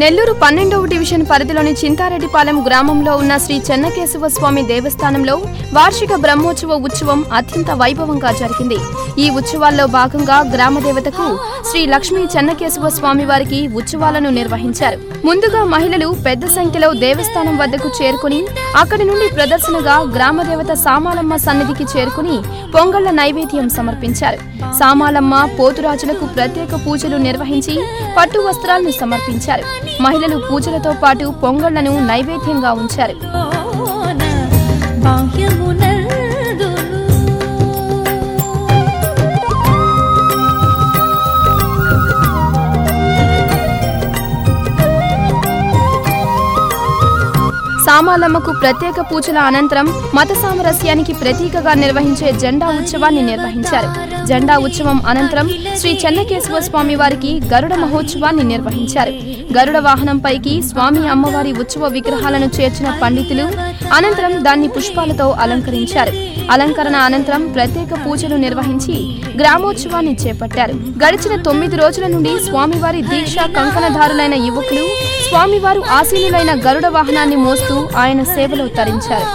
Nellore 12వ division పరిధిలోని చింతారెడ్డిపాలెం గ్రామంలో ఉన్న శ్రీ చెన్నకేశవ స్వామి దేవస్థానంలో వార్షిక బ్రహ్మోత్సవ ఉత్సవం అత్యంత వైభవంగా జరిగింది. ఈ ఉత్సవాల్లో భాగంగా గ్రామ దేవతకు శ్రీ లక్ష్మీ చెన్నకేశవ స్వామి వారికి ఉత్సవాలను నిర్వహించారు. ముందుగా మహిళలు పెద్ద సంఖ్యలో దేవస్థానం వద్దకు చేరుకుని అక్కడి నుండి ప్రదర్శనగా గ్రామ దేవత సామాలమ్మ సన్నిధికి చేరుకుని పొంగళ్ల నైవేద్యం సమర్పించారు. సామాలమ్మ పోతురాజులకు ప్రత్యేక పూజలు నిర్వహించి పట్టు వస్త్రాలను సమర్పించారు. మహిళలు పూజలతో పాటు పొంగళ్లను నైవేద్యంగా ఉంచారు. సామాలమ్మకు ప్రత్యేక పూజల అనంతరం మత సామరస్యానికి ప్రతీకగా నిర్వహించే జెండా ఉత్సవాన్ని నిర్వహించారు. జెండా ఉత్సవం అనంతరం శ్రీ చెన్నకేశవ స్వామి వారికి గరుడ మహోత్సవాన్ని నిర్వహించారు. గరుడ వాహనంపైకి స్వామి అమ్మవారి ఉత్సవ విగ్రహాలను చేర్చిన పండితులు అనంతరం దాన్ని పుష్పాలతో అలంకరించారు. అలంకరణ అనంతరం ప్రత్యేక పూజలు నిర్వహించి గ్రామోత్సవాన్ని చేపట్టారు. గడిచిన 9 రోజుల నుండి స్వామివారి దీక్ష కంకణధారులైన యువకులు స్వామివారు ఆసీనులైన గరుడ వాహనాన్ని మోస్తూ ఆయన సేవలో తరించారు.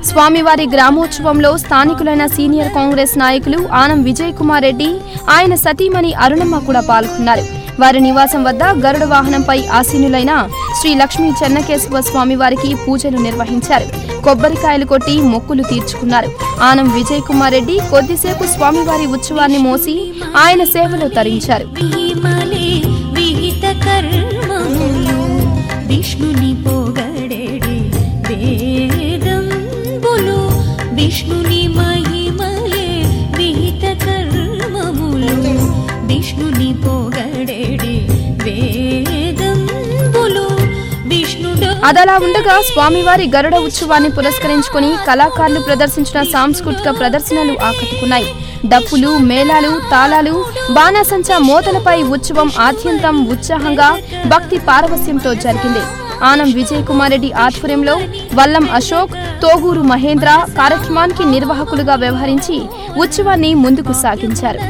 స్వామివారి గ్రామోత్సవంలో స్థానికులైన సీనియర్ కాంగ్రెస్ నాయకులు ఆనం విజయ్ కుమార్ రెడ్డి, ఆయన సతీమణి అరుణమ్మ కూడా పాల్గొన్నారు. వారి నివాసం వద్ద గరుడ వాహనంపై ఆసీనులైన శ్రీ లక్ష్మీ చెన్నకేశవ స్వామి వారికి పూజలు నిర్వహించారు. కొబ్బరికాయలు కొట్టి మొక్కులు తీర్చుకున్నారు. ఆనం విజయ్ కుమార్ రెడ్డి కొద్దిసేపు స్వామివారి ఉత్సవాన్ని మోసి ఆయన సేవలో తరించారు. విష్ణుని మహిమలే విహిత కర్మములు విష్ణుని పొగడెడి వేదంబులు విష్ణుడు. అదలా ఉండగా స్వామివారి గరుడ ఉత్సవాన్ని పురస్కరించుకుని కళాకారులు ప్రదర్శించిన సాంస్కృతిక ప్రదర్శనలు ఆకట్టుకున్నాయి. డప్పులు, మేళాలు, తాళాలు, బాణాసంచా మోతలపై ఉత్సవం ఆద్యంతం ఉత్సాహంగా భక్తి పారవస్యంతో జరిగింది. ఆనం విజయ్ కుమార్ రెడ్డి ఆధ్వర్యంలో వల్లం అశోక్, తోగూరు మహేంద్ర కార్యక్రమానికి నిర్వాహకులుగా వ్యవహరించి ఉత్సవాన్ని ముందుకు సాగించారు.